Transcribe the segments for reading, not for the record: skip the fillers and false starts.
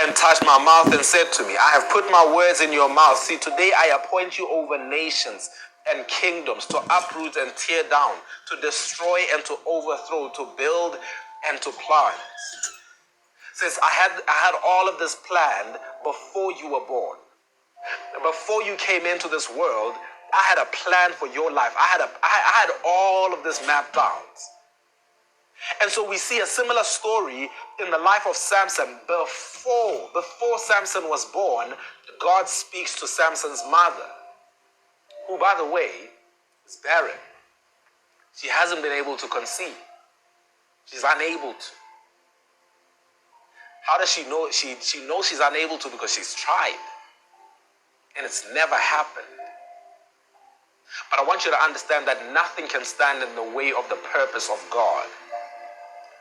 and touched my mouth and said to me, I have put my words in your mouth. See, today I appoint you over nations and kingdoms, to uproot and tear down, to destroy and to overthrow, to build and to plant. Says, I had all of this planned before you were born. Before you came into this world, I had a plan for your life. I had all of this mapped out. And so we see a similar story in the life of Samson. Before Samson was born, God speaks to Samson's mother, who, by the way, is barren. She hasn't been able to conceive. She's unable to. How does she know? She knows she's unable to because she's tried. And it's never happened. But I want you to understand that nothing can stand in the way of the purpose of God.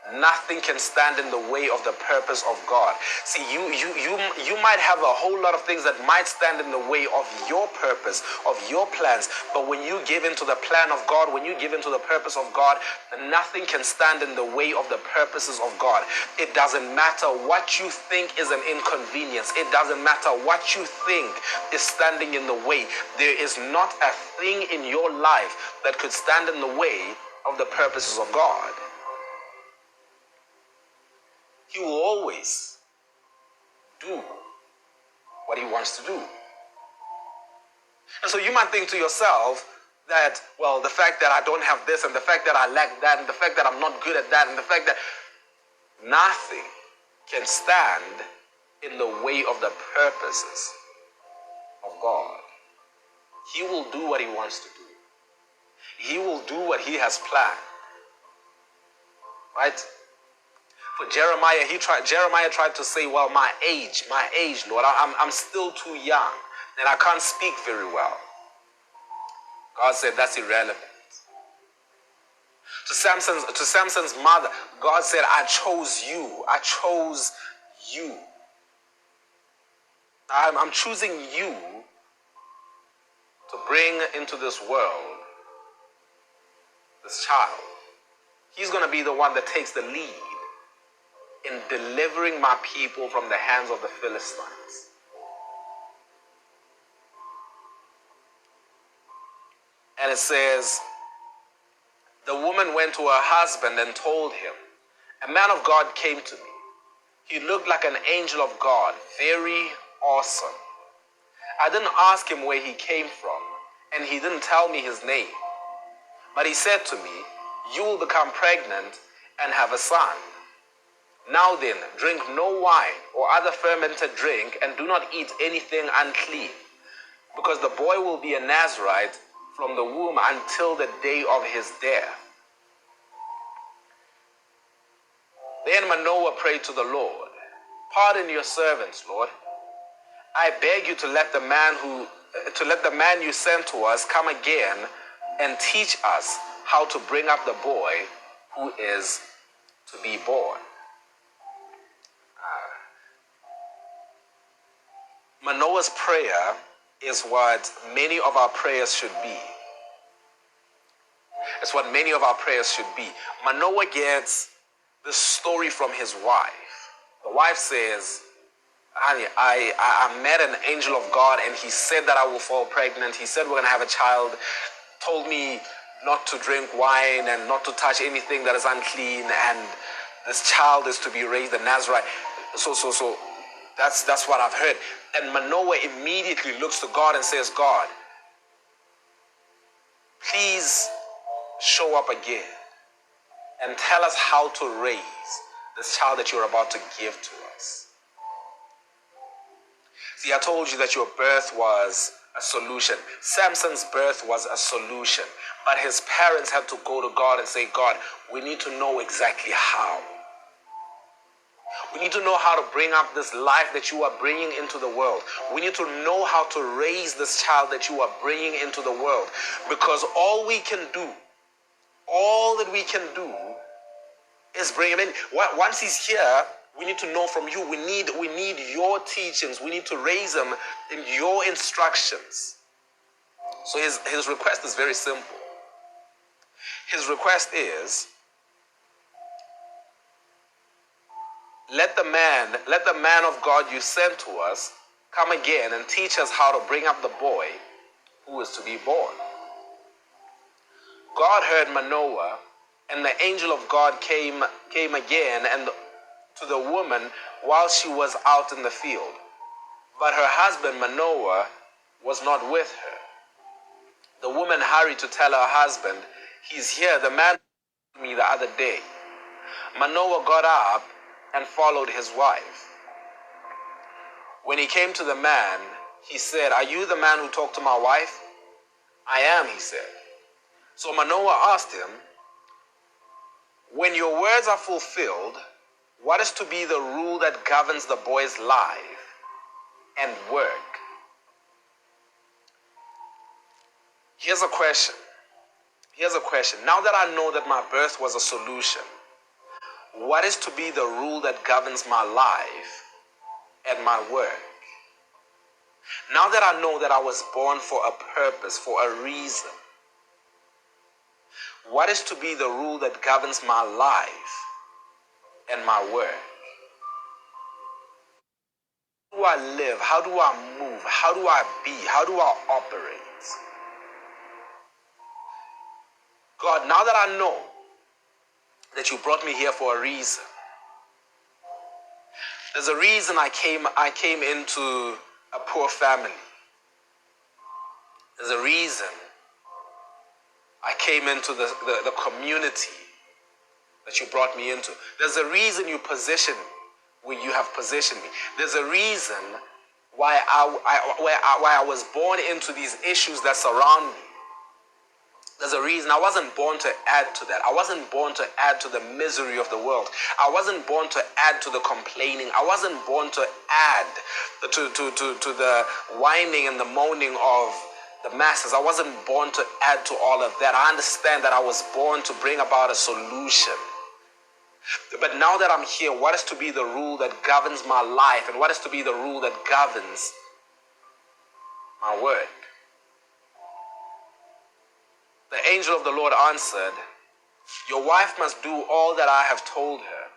Nothing can stand in the way of the purpose of God. See, you might have a whole lot of things that might stand in the way of your purpose, of your plans. But when you give into the plan of God, when you give into the purpose of God, nothing can stand in the way of the purposes of God. It doesn't matter what you think is an inconvenience. It doesn't matter what you think is standing in the way. There is not a thing in your life that could stand in the way of the purposes of God. He will always do what he wants to do. And so you might think to yourself that, well, the fact that I don't have this, and the fact that I lack that, and the fact that I'm not good at that, and the fact that nothing can stand in the way of the purposes of God. He will do what he wants to do. He will do what he has planned. Right? For Jeremiah tried to say, well, my age, Lord, I'm still too young and I can't speak very well. God said, that's irrelevant. To Samson's mother, God said, I chose you. I chose you. I'm choosing you to bring into this world this child. He's going to be the one that takes the lead in delivering my people from the hands of the Philistines. And it says, the woman went to her husband and told him, a man of God came to me. He looked like an angel of God, very awesome. I didn't ask him where he came from, and he didn't tell me his name. But he said to me, you will become pregnant and have a son. Now then, drink no wine or other fermented drink, and do not eat anything unclean, because the boy will be a Nazirite from the womb until the day of his death. Then Manoah prayed to the Lord, pardon your servants, Lord. I beg you to let the man you sent to us come again and teach us how to bring up the boy who is to be born. Manoah's prayer is what many of our prayers should be. It's what many of our prayers should be. Manoah gets the story from his wife. The wife says, honey, I met an angel of God and he said that I will fall pregnant. He said we're going to have a child. Told me not to drink wine and not to touch anything that is unclean. And this child is to be raised a Nazirite. So that's what I've heard. And Manoah immediately looks to God and says, God, please show up again and tell us how to raise this child that you're about to give to us. See, I told you that your birth was a solution. Samson's birth was a solution. But his parents had to go to God and say, God, we need to know exactly how. We need to know how to bring up this life that you are bringing into the world. We need to know how to raise this child that you are bringing into the world. Because all that we can do is bring him in. Once he's here, we need to know from you. We need your teachings. We need to raise him in your instructions. So his request is very simple. His request is let the man of God you sent to us come again and teach us how to bring up the boy who is to be born. God heard Manoah, and the angel of God came again and to the woman while she was out in the field. But her husband Manoah was not with her. The woman hurried to tell her husband, "He's here, the man told me the other day." Manoah got up and followed his wife. When he came to the man, he said, "Are you the man who talked to my wife?" "I am," he said. So Manoah asked him, "When your words are fulfilled, what is to be the rule that governs the boy's life and work?" Here's a question. Now that I know that my birth was a solution, what is to be the rule that governs my life and my work? Now that I know that I was born for a purpose, for a reason, what is to be the rule that governs my life and my work? How do I live? How do I move? How do I be? How do I operate? God, now that I know that you brought me here for a reason, there's a reason I came into a poor family. There's a reason I came into the community that you brought me into. There's a reason you have positioned me. There's a reason why I was born into these issues that surround me. There's a reason. I wasn't born to add to that. I wasn't born to add to the misery of the world. I wasn't born to add to the complaining. I wasn't born to add to the whining and the moaning of the masses. I wasn't born to add to all of that. I understand that I was born to bring about a solution. But now that I'm here, what is to be the rule that governs my life, and what is to be the rule that governs my work? The angel of the Lord answered, "Your wife must do all that I have told her.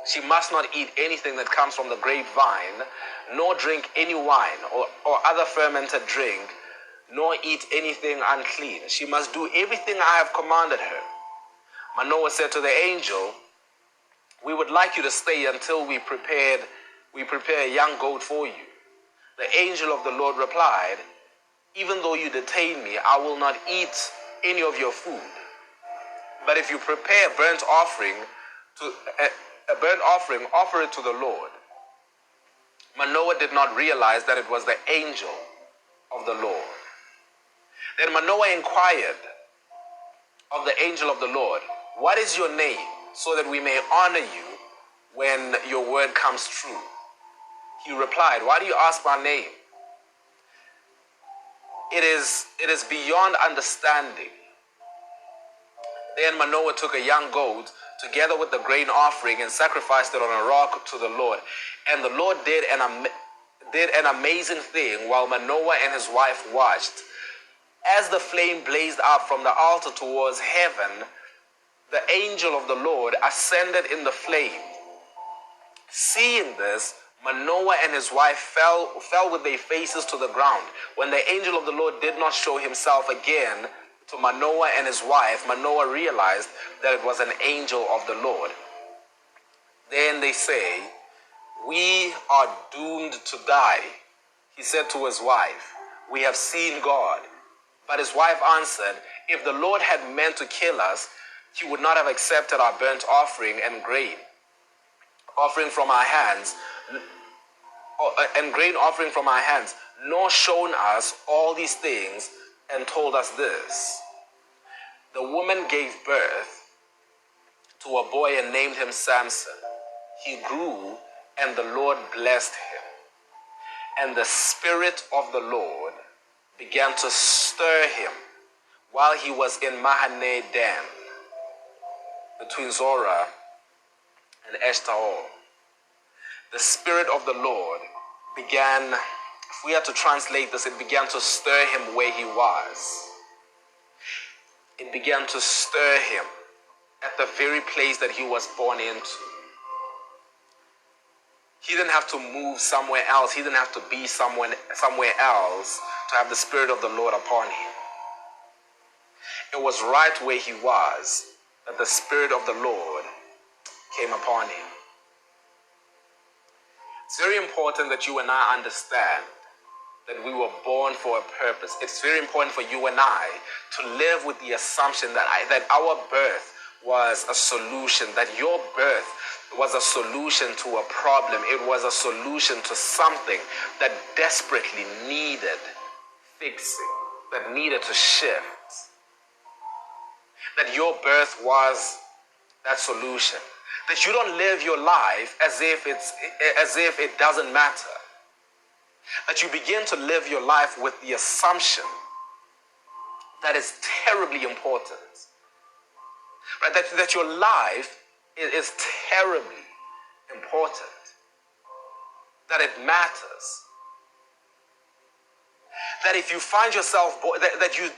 She must not eat anything that comes from the grapevine, nor drink any wine or other fermented drink, nor eat anything unclean. She must do everything I have commanded her." Manoah said to the angel, "We would like you to stay until we prepare a young goat for you." The angel of the Lord replied, "Even though you detain me, I will not eat any of your food. But if you prepare a burnt offering, offer it to the Lord." Manoah did not realize that it was the angel of the Lord. Then Manoah inquired of the angel of the Lord, "What is your name, so that we may honor you when your word comes true?" He replied, "Why do you ask my name? It is beyond understanding." Then Manoah took a young goat together with the grain offering and sacrificed it on a rock to the Lord. And the Lord did an amazing thing while Manoah and his wife watched. As the flame blazed up from the altar towards heaven, the angel of the Lord ascended in the flame. Seeing this, Manoah and his wife fell with their faces to the ground. When the angel of the Lord did not show himself again to Manoah and his wife, Manoah realized that it was an angel of the Lord. Then they say, "We are doomed to die." He said to his wife, "We have seen God." But his wife answered, "If the Lord had meant to kill us, he would not have accepted our burnt offering and grain offering from our hands, nor shown us all these things and told us this." The woman gave birth to a boy and named him Samson. He grew, and the Lord blessed him. And the Spirit of the Lord began to stir him while he was in Mahane Dan, between Zorah and Eshtaol. The Spirit of the Lord began, if we had to translate this, it began to stir him where he was. It began to stir him at the very place that he was born into. He didn't have to move somewhere else. He didn't have to be somewhere else to have the Spirit of the Lord upon him. It was right where he was that the Spirit of the Lord came upon him. It's very important that you and I understand that we were born for a purpose. It's very important for you and I to live with the assumption that our birth was a solution, that your birth was a solution to a problem. It was a solution to something that desperately needed fixing, that needed to shift. That your birth was that solution. That you don't live your life as if it doesn't matter. That you begin to live your life with the assumption that it's terribly important. Right? That your life is terribly important. That it matters. That if you find yourself, that you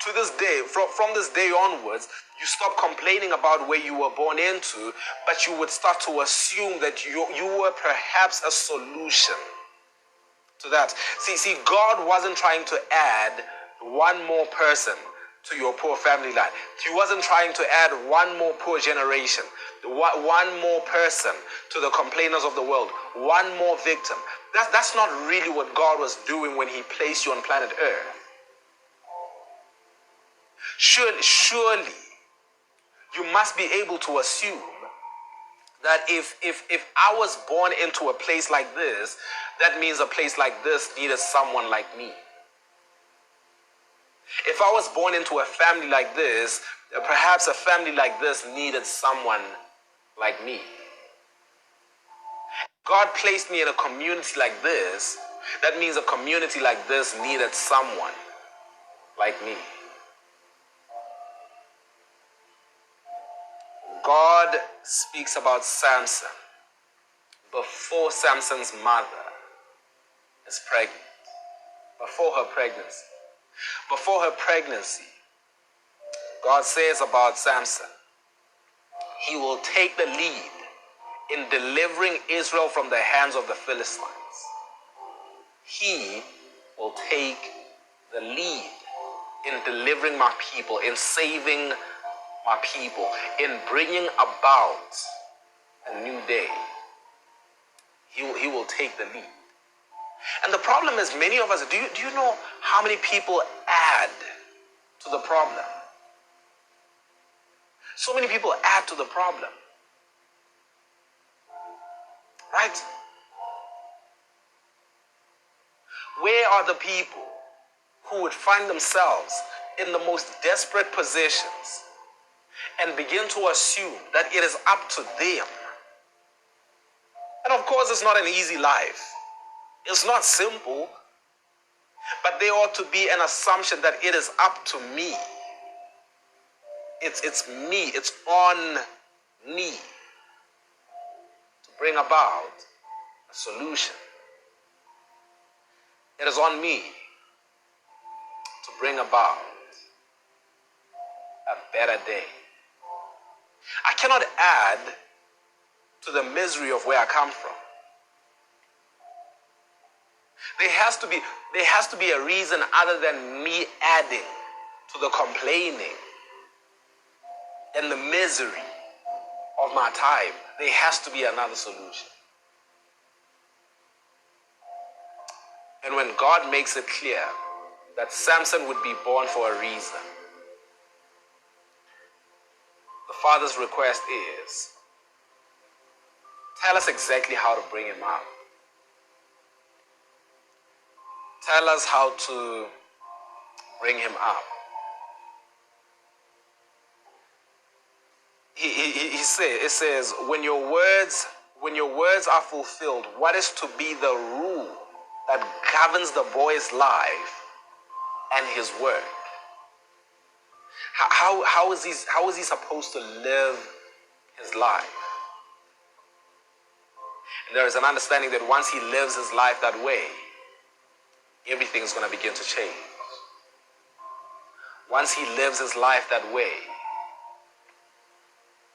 to this day, from this day onwards, you stop complaining about where you were born into, but you would start to assume that you were perhaps a solution to that. See, God wasn't trying to add one more person to your poor family line. He wasn't trying to add one more poor generation, one more person to the complainers of the world, one more victim. That's not really what God was doing when he placed you on planet Earth. Surely, you must be able to assume that if I was born into a place like this, that means a place like this needed someone like me. If I was born into a family like this, perhaps a family like this needed someone like me. God placed me in a community like this, that means a community like this needed someone like me. God speaks about Samson before Samson's mother is pregnant, before her pregnancy. Before her pregnancy, God says about Samson, he will take the lead in delivering Israel from the hands of the Philistines. He will take the lead in delivering my people, in saving my people, in bringing about a new day. He will take the lead. And the problem is, many of us, do you know how many people add to the problem? So many people add to the problem. Right? Where are the people who would find themselves in the most desperate positions and begin to assume that it is up to them? And of course, it's not an easy life. It's not simple. But there ought to be an assumption that it is up to me. It's me. It's on me to bring about a solution. It is on me to bring about a better day. I cannot add to the misery of where I come from. There has to be a reason other than me adding to the complaining and the misery of my time. There has to be another solution. And when God makes it clear that Samson would be born for a reason, the Father's request is, tell us exactly how to bring him out. Tell us how to bring him up. It says, when your words are fulfilled, what is to be the rule that governs the boy's life and his work? How is he supposed to live his life? And there is an understanding that once he lives his life that way, everything is going to begin to change. Once he lives his life that way,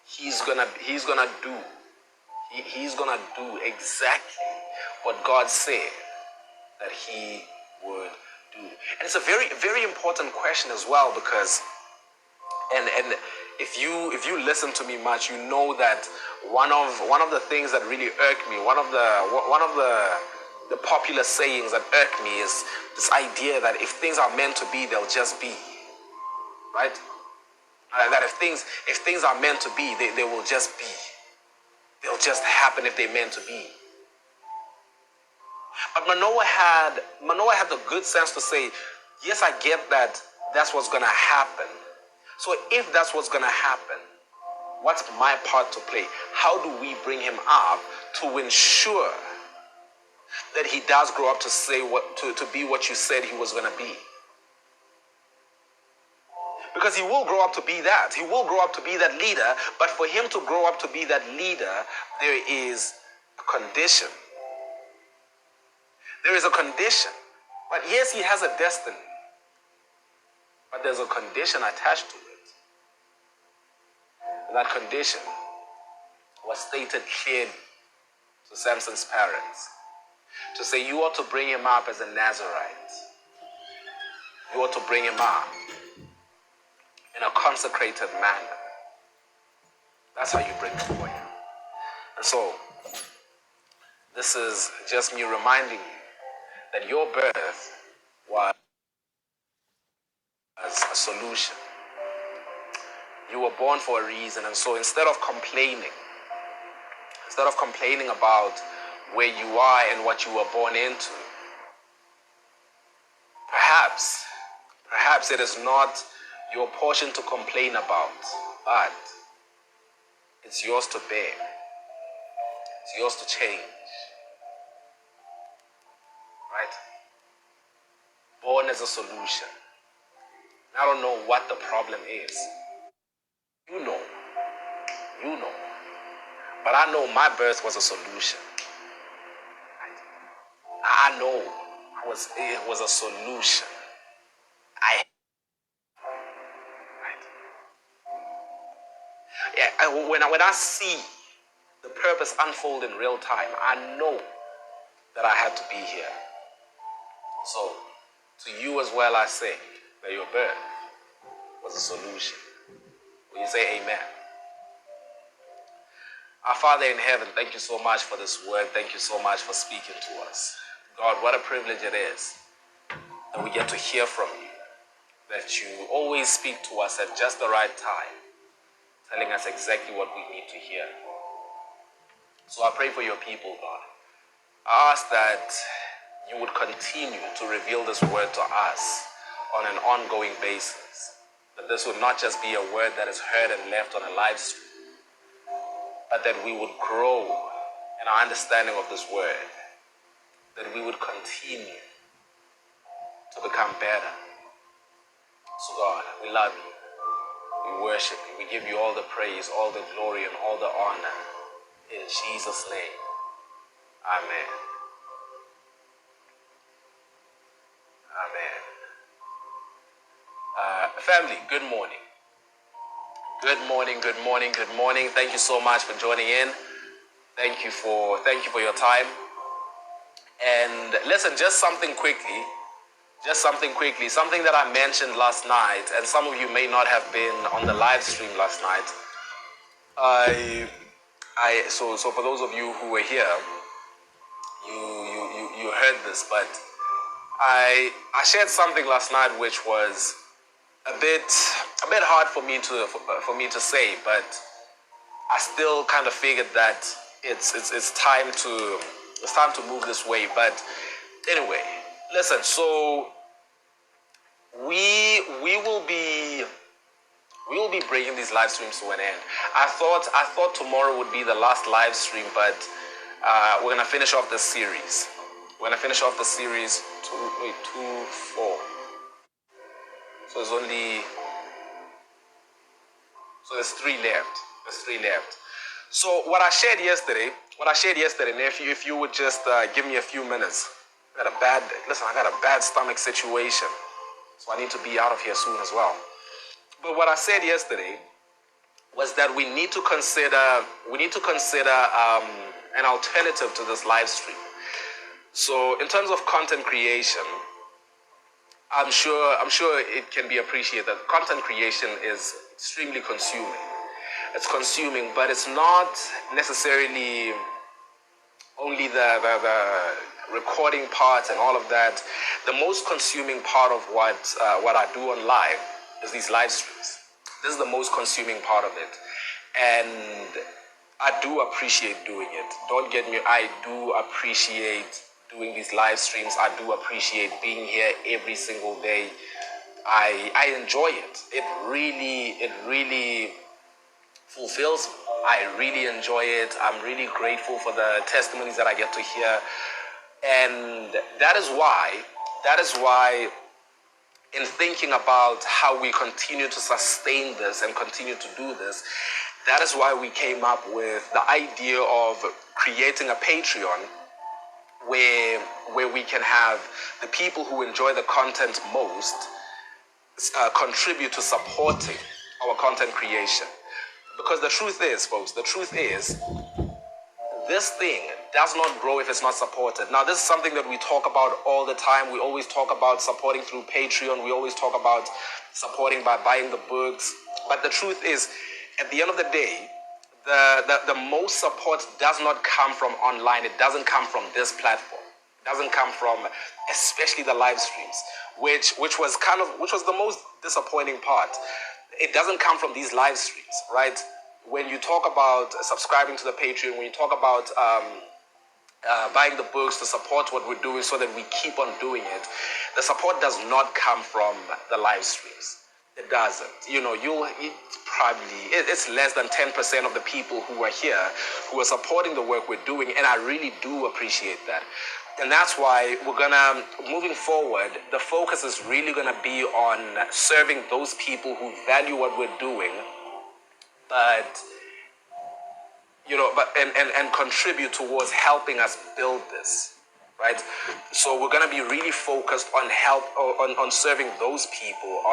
he's gonna do He's going to do exactly what God said that he would do. And it's a very, very important question as well, because and if you listen to me much, you know that one of the things that really irk me, one of the popular sayings that irk me is this idea that if things are meant to be, they'll just be. Right? That if things are meant to be, they will just be. They'll just happen if they're meant to be. But Manoah had the good sense to say, yes, I get that that's what's going to happen. So if that's what's going to happen, what's my part to play? How do we bring him up to ensure that he does grow up to be what you said he was going to be? Because he will grow up to be that. He will grow up to be that leader. But for him to grow up to be that leader, there is a condition. There is a condition. But yes, he has a destiny. But there's a condition attached to it. And that condition was stated clearly to Samson's parents. To say, you ought to bring him up as a Nazirite. You ought to bring him up in a consecrated manner. That's how you bring it for him. And so, this is just me reminding you that your birth was a solution. You were born for a reason, and so instead of complaining about where you are and what you were born into, perhaps it is not your portion to complain about, but it's yours to bear. It's yours to change. Right? Born as a solution. I don't know what the problem is. You know. But I know my birth was a solution. Right? I know it was a solution. When I see the purpose unfold in real time, I know that I had to be here. So, to you as well, I say that your birth was a solution. Will you say amen? Our Father in heaven, thank you so much for this word. Thank you so much for speaking to us. God, what a privilege it is that we get to hear from you, that you always speak to us at just the right time, telling us exactly what we need to hear. So I pray for your people, God. I ask that you would continue to reveal this word to us on an ongoing basis. That this would not just be a word that is heard and left on a live stream, but that we would grow in our understanding of this word. That we would continue to become better. So God, we love you. We worship you. We give you all the praise, all the glory, and all the honor. In Jesus' name. Amen. Amen. Family, good morning. Good morning. Thank you so much for joining in. Thank you for your time. And listen, just something quickly, something that I mentioned last night, and some of you may not have been on the live stream last night. So for those of you who were here, you heard this, but I shared something last night which was a bit hard for me to say, but I still kind of figured that it's time to move this way. But anyway, listen. So we will be bringing these live streams to an end. I thought tomorrow would be the last live stream, but we're gonna finish off this series. We're gonna finish off the series 2, 4. So there's 3 left. So what I shared yesterday, and if you would just give me a few minutes. I got a bad stomach situation, so I need to be out of here soon as well. But what I said yesterday was that we need to consider an alternative to this live stream. So in terms of content creation, I'm sure it can be appreciated that content creation is extremely consuming. It's consuming, but it's not necessarily only the recording part and all of that. The most consuming part of what I do on live is these live streams. This is the most consuming part of it, and I do appreciate doing it. Don't get me, I do appreciate doing these live streams. I do appreciate being here every single day. I enjoy it. It really fulfills me. I really enjoy it. I'm really grateful for the testimonies that I get to hear. And that is why in thinking about how we continue to sustain this and continue to do this, that is why we came up with the idea of creating a Patreon where we can have the people who enjoy the content most contribute to supporting our content creation. Because the truth is, folks, this thing does not grow if it's not supported. Now, this is something that we talk about all the time. We always talk about supporting through Patreon. We always talk about supporting by buying the books. But the truth is, at the end of the day, the most support does not come from online. It doesn't come from this platform. It doesn't come from, especially the live streams, which was the most disappointing part. It doesn't come from these live streams, right? When you talk about subscribing to the Patreon, when you talk about buying the books to support what we're doing so that we keep on doing it, the support does not come from the live streams. It doesn't. It's less than 10% of the people who are here who are supporting the work we're doing, and I really do appreciate that. And that's why moving forward, the focus is really gonna be on serving those people who value what we're doing, and contribute towards helping us build this, right? So we're gonna be really focused on serving those people,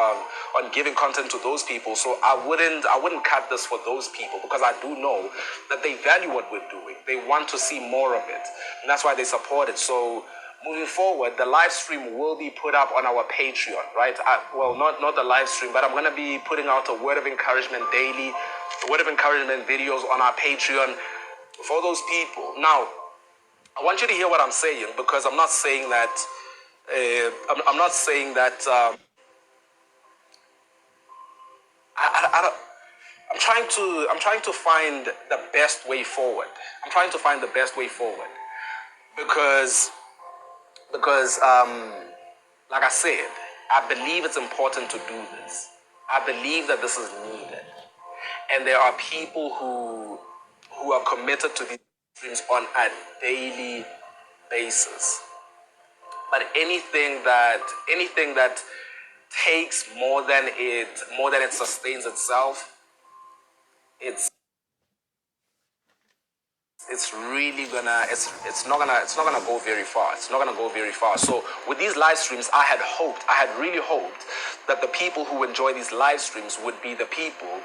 on giving content to those people. So I wouldn't cut this for those people, because I do know that they value what we're doing. They want to see more of it, and that's why they support it. So moving forward, the live stream will be put up on our Patreon, right? Not the live stream, but I'm gonna be putting out a word of encouragement daily, word of encouragement videos on our Patreon for those people. Now, I want you to hear what I'm saying, because I'm not saying that. I'm not saying that. I'm trying to find the best way forward. I'm trying to find the best way forward, because like I said, I believe it's important to do this. I believe that this is needed, and there are people who are committed to these streams on a daily basis. But anything that takes more than it sustains itself, it's not gonna go very far. It's not gonna go very far. So with these live streams, I had really hoped that the people who enjoy these live streams would be the people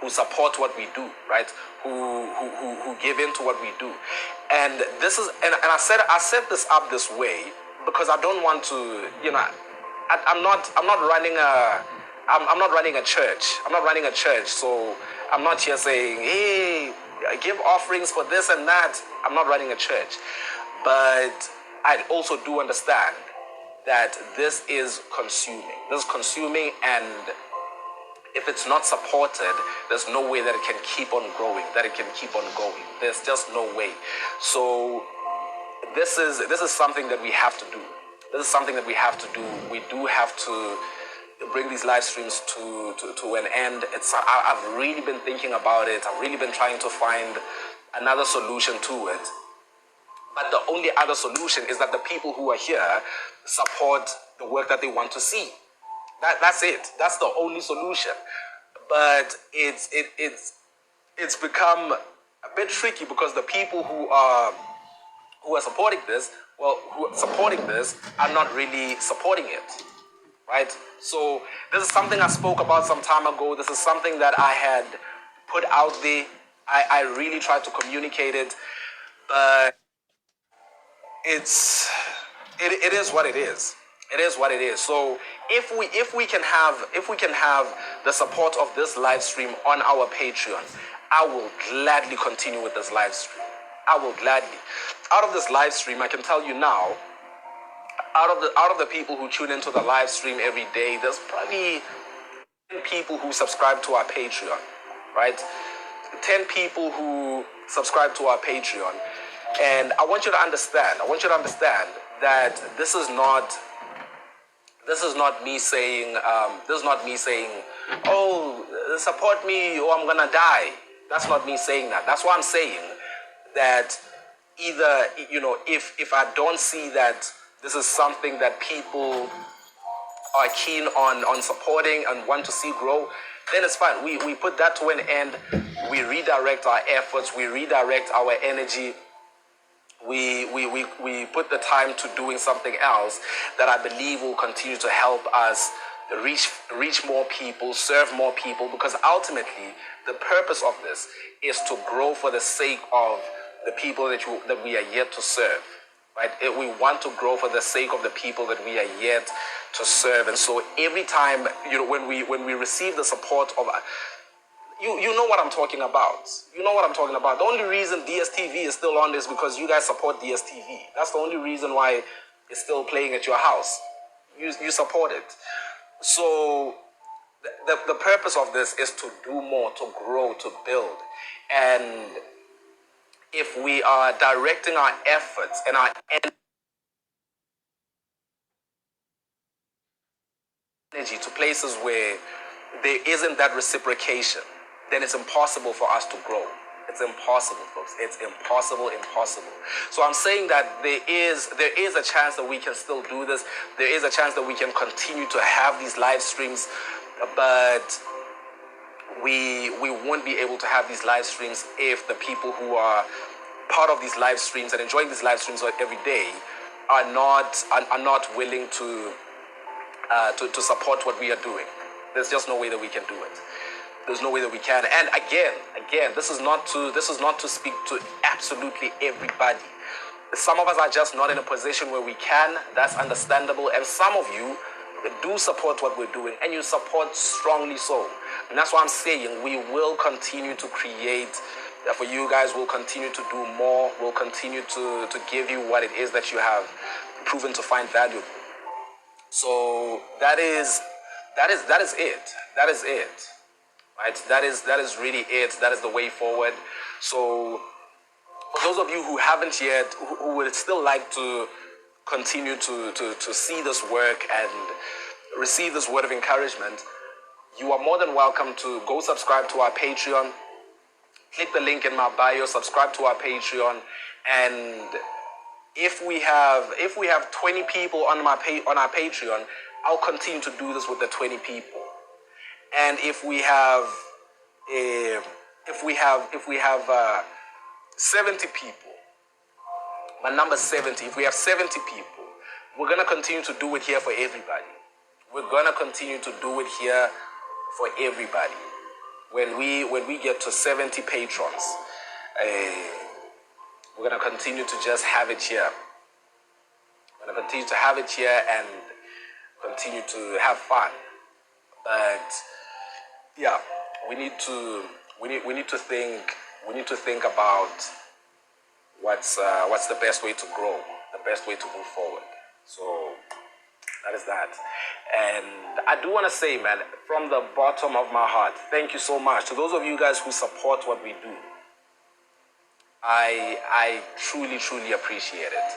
who support what we do, right? Who give into what we do. And this is and I set this up this way because I don't want to, I'm not running a church. I'm not running a church, so I'm not here saying, hey, give offerings for this and that. I'm not running a church. But I also do understand that this is consuming. This is consuming, and if it's not supported, there's no way that it can keep on growing, that it can keep on going. There's just no way. So this is something that we have to do. This is something that we have to do. We do have to bring these live streams to an end. I've really been thinking about it. I've really been trying to find another solution to it. But the only other solution is that the people who are here support the work that they want to see. That's it. That's the only solution. But it's become a bit tricky because the people who are supporting this, are not really supporting it. right? So this is something I spoke about some time ago. This is something that I had put out there. I really tried to communicate it, but it is what it is. It is what it is. So if we can have the support of this live stream on our Patreon, I will gladly continue with this live stream. I will gladly. Out of this live stream, I can tell you now, out of the people who tune into the live stream every day, there's probably 10 people who subscribe to our Patreon, right? 10 people who subscribe to our Patreon. And I want you to understand that this is not me saying, oh, support me or I'm gonna die. That's not me saying that. That's why I'm saying that either, if I don't see that this is something that people are keen on supporting and want to see grow, then it's fine. We put that to an end. We redirect our efforts. We redirect our energy. We put the time to doing something else that I believe will continue to help us reach more people, serve more people, because ultimately the purpose of this is to grow for the sake of the people that we are yet to serve, right? We want to grow for the sake of the people that we are yet to serve. And so every time, when we receive the support of you know what I'm talking about. You know what I'm talking about. The only reason DSTV is still on is because you guys support DSTV. That's the only reason why it's still playing at your house. You support it. So the purpose of this is to do more, to grow, to build. And if we are directing our efforts and our energy to places where there isn't that reciprocation, then it's impossible for us to grow. It's impossible, folks. It's impossible. So I'm saying that there is a chance that we can still do this. There is a chance that we can continue to have these live streams, but we won't be able to have these live streams if the people who are part of these live streams and enjoying these live streams every day are not willing to support what we are doing. There's just no way that we can do it. There's no way that we can. And again, this is not to speak to absolutely everybody. Some of us are just not in a position where we can. That's understandable. And some of you do support what we're doing, and you support strongly so. And that's why I'm saying we will continue to create for you guys. We'll continue to do more. We'll continue to give you what it is that you have proven to find valuable. So that is it. Right? That is really it. That is the way forward. So for those of you who haven't yet, who would still like to continue to see this work and receive this word of encouragement, you are more than welcome to go subscribe to our Patreon. Click the link in my bio, subscribe to our Patreon, and if we have 20 people on our Patreon, I'll continue to do this with the 20 people. And if we have 70 people, my number 70, if we have 70 people, we're going to continue to do it here for everybody. We're going to continue to do it here for everybody. When we get to 70 patrons, we're going to continue to just have it here. We're going to continue to have it here and continue to have fun. But yeah, we need to think about what's the best way to grow, the best way to move forward. So that is that. And I do want to say, man, from the bottom of my heart, thank you so much to those of you guys who support what we do. I truly appreciate it.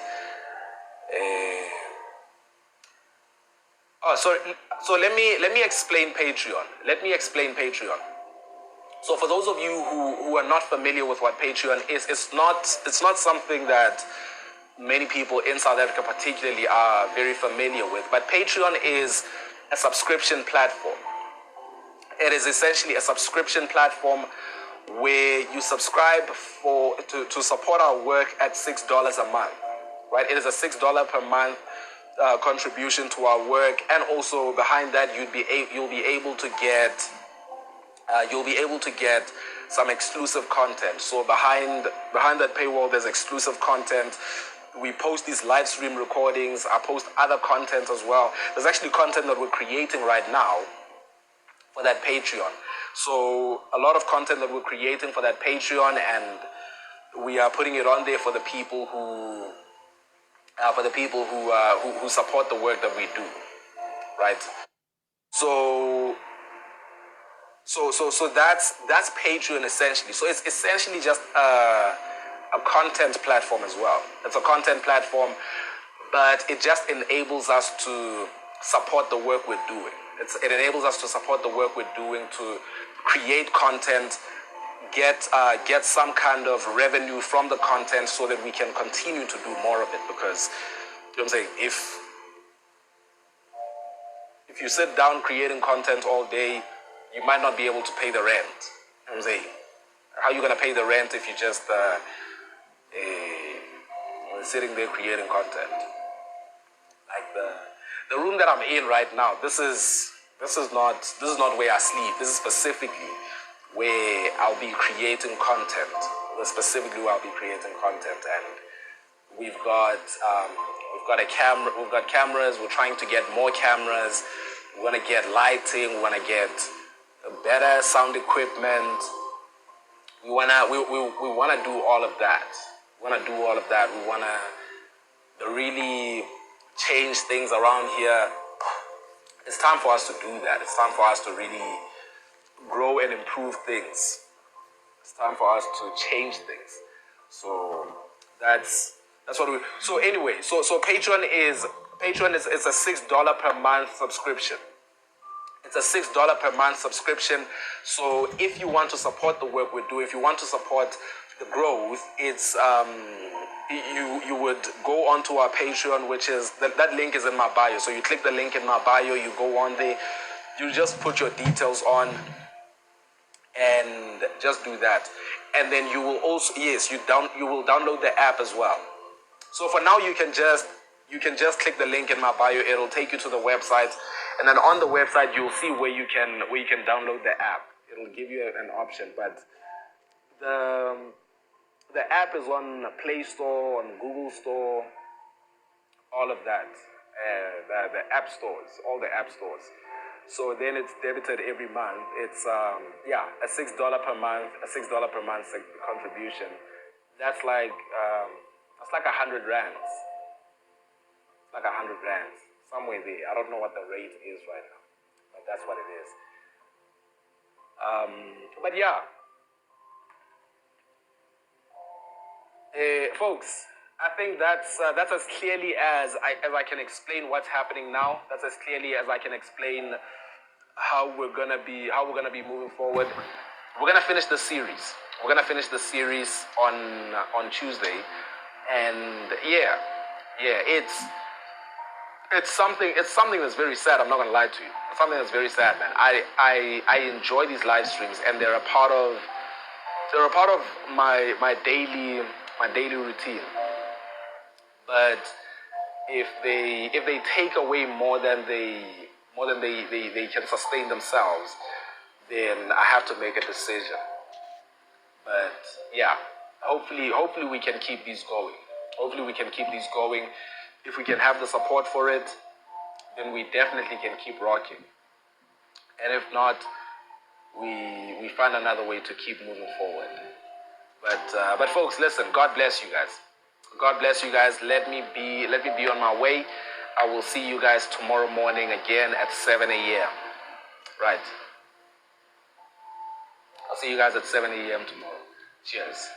So let me explain Patreon. So for those of you who are not familiar with what Patreon is, it's not something that many people in South Africa particularly are very familiar with. But Patreon is a subscription platform. It is essentially a subscription platform where you subscribe to support our work at $6 a month, right? It is a $6 per month contribution to our work, and also behind that you'll be able to get some exclusive content. So behind that paywall, there's exclusive content. We post these live stream recordings. I post other content as well. There's actually content that we're creating right now for that Patreon. So a lot of content that we're creating for that Patreon, and we are putting it on there for the people who support the work that we do, right? So that's Patreon essentially. So it's essentially just a content platform as well. It's a content platform, but it just enables us to support the work we're doing. It enables us to support the work we're doing, to create content, get some kind of revenue from the content so that we can continue to do more of it. Because, you know what I'm saying, if you sit down creating content all day, you might not be able to pay the rent. You know what I'm saying? How are you going to pay the rent if you just sitting there creating content? Like the room that I'm in right now, this is not where I sleep. This is specifically where I'll be creating content. And we've got a camera. We've got cameras. We're trying to get more cameras. We want to get lighting. We want to get better sound equipment. We want to do all of that. We want to really change things around here. It's time for us to do that. It's time for us to really grow and improve things. It's time for us to change things. So that's what we. So anyway, so Patreon is a $6 per month subscription. It's a $6 per month subscription. So if you want to support the work we do, if you want to support the growth, it's you would go onto our Patreon, which is that link is in my bio. So you click the link in my bio, you go on there, you just put your details on, and just do that. And then you will also you will download the app as well. So for now, you can just click the link in my bio. It'll take you to the website, and then on the website you'll see where you can download the app. It'll give you an option, but the app is on Play Store, on Google Store, all of that. The app stores, all the app stores. So then it's debited every month. It's a $6 per month, contribution. That's like 100 rands. Like 100 rands, somewhere there. I don't know what the rate is right now, but that's what it is. But yeah, folks, I think that's as clearly as I can explain what's happening now. That's as clearly as I can explain how we're gonna be moving forward. We're gonna finish the series. On Tuesday, and it's something that's very sad. I'm not gonna lie to you. It's something that's very sad, man. I enjoy these live streams, and they're a part of my daily routine. But if they take away more than they can sustain themselves, then I have to make a decision. But yeah, hopefully we can keep these going. If we can have the support for it, then we definitely can keep rocking. And if not, we find another way to keep moving forward. But folks, listen, God bless you guys. Let me be on my way. I will see you guys tomorrow morning again at 7 a.m. Right. I'll see you guys at 7 a.m. tomorrow. Cheers.